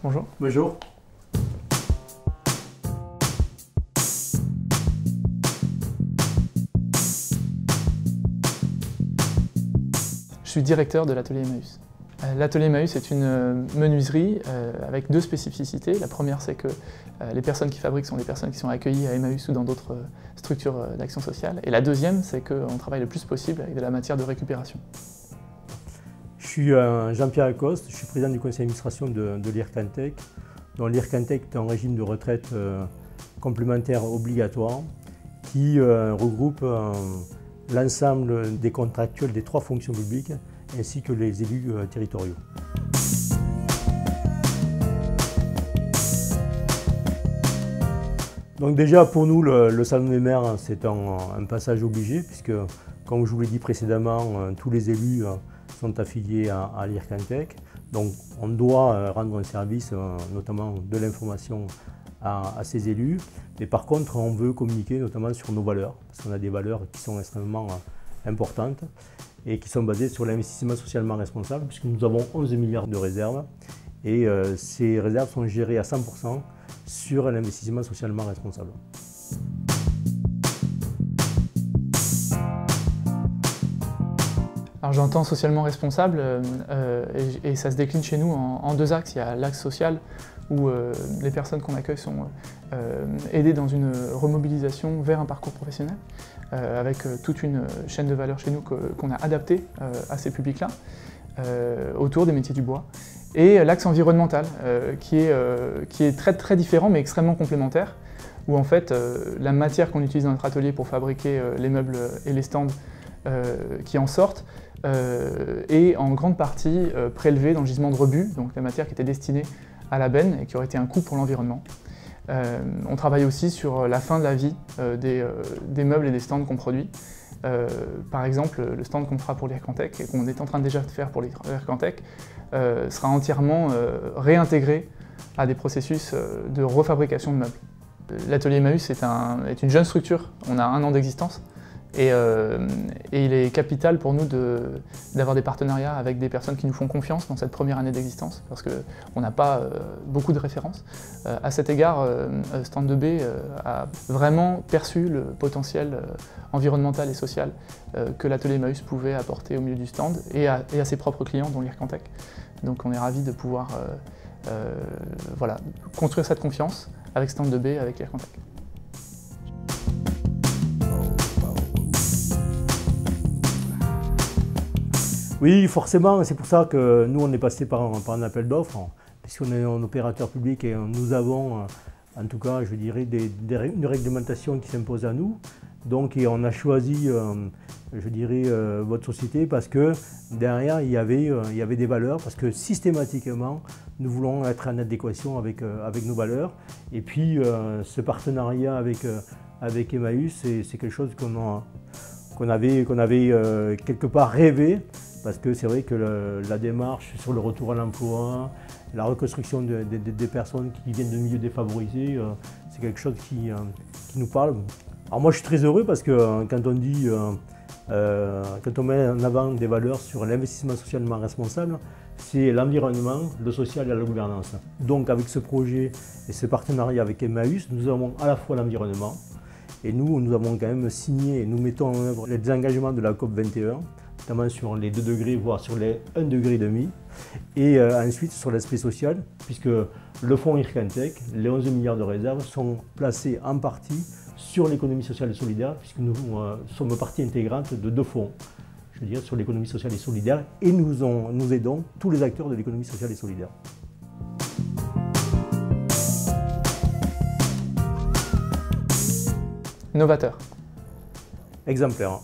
bonjour. Bonjour. Je suis directeur de l'atelier Emmaüs. L'atelier Emmaüs est une menuiserie avec deux spécificités. La première, c'est que les personnes qui fabriquent sont les personnes qui sont accueillies à Emmaüs ou dans d'autres structures d'action sociale. Et la deuxième, c'est qu'on travaille le plus possible avec de la matière de récupération. Je suis Jean-Pierre Acoste, je suis président du conseil d'administration de l'IRCANTEC. L'IRCANTEC est un régime de retraite complémentaire obligatoire qui regroupe l'ensemble des contractuels des 3 fonctions publiques ainsi que les élus territoriaux. Donc déjà pour nous le salon des maires c'est un passage obligé puisque comme je vous l'ai dit précédemment tous les élus sont affiliés à l'IRCANTEC. Donc on doit rendre un service notamment de l'information à ces élus. Mais par contre, on veut communiquer notamment sur nos valeurs, parce qu'on a des valeurs qui sont extrêmement importantes et qui sont basées sur l'investissement socialement responsable, puisque nous avons 11 milliards de réserves et ces réserves sont gérées à 100% sur l'investissement socialement responsable. Alors j'entends socialement responsable et ça se décline chez nous en 2 axes. Il y a l'axe social où les personnes qu'on accueille sont aidées dans une remobilisation vers un parcours professionnel avec toute une chaîne de valeur chez nous qu'on a adaptée à ces publics-là autour des métiers du bois. Et l'axe environnemental qui est très différent mais extrêmement complémentaire où en fait la matière qu'on utilise dans notre atelier pour fabriquer les meubles et les stands qui en sortent est en grande partie prélevée dans le gisement de rebut, donc la matière qui était destinée à la benne et qui aurait été un coût pour l'environnement. On travaille aussi sur la fin de la vie des meubles et des stands qu'on produit. Par exemple, le stand qu'on fera pour l'IRCANTEC et qu'on est en train déjà de faire pour l'IRCANTEC sera entièrement réintégré à des processus de refabrication de meubles. L'atelier Emmaüs est une jeune structure, on a 1 an d'existence. Et il est capital pour nous d'avoir des partenariats avec des personnes qui nous font confiance dans cette première année d'existence, parce qu'on n'a pas beaucoup de références. À cet égard, Stand 2B a vraiment perçu le potentiel environnemental et social que l'atelier Emmaüs pouvait apporter au milieu du stand et à ses propres clients, dont l'IRCANTEC. Donc on est ravis de pouvoir voilà, construire cette confiance avec Stand 2B, avec l'IRCANTEC. Oui, forcément, c'est pour ça que nous, on est passé par un appel d'offres, puisqu'on est un opérateur public et nous avons, en tout cas, je dirais, une réglementation qui s'impose à nous. Donc, et on a choisi, je dirais, votre société parce que derrière, il y avait des valeurs, parce que systématiquement, nous voulons être en adéquation avec nos valeurs. Et puis, ce partenariat avec Emmaüs, c'est quelque chose qu'on avait quelque part rêvé. Parce que c'est vrai que la démarche sur le retour à l'emploi, la reconstruction des personnes qui viennent de milieux défavorisés, c'est quelque chose qui nous parle. Alors moi je suis très heureux parce que quand on met en avant des valeurs sur l'investissement socialement responsable, c'est l'environnement, le social et la gouvernance. Donc avec ce projet et ce partenariat avec Emmaüs, nous avons à la fois l'environnement et nous avons quand même signé et nous mettons en œuvre les engagements de la COP 21. Notamment sur les 2 degrés, voire sur les 1,5 degré. Et ensuite sur l'aspect social, puisque le fonds IRCANTEC, les 11 milliards de réserves sont placés en partie sur l'économie sociale et solidaire, puisque nous sommes partie intégrante de 2 fonds, je veux dire sur l'économie sociale et solidaire, et nous aidons tous les acteurs de l'économie sociale et solidaire. Novateur. Exemplaire.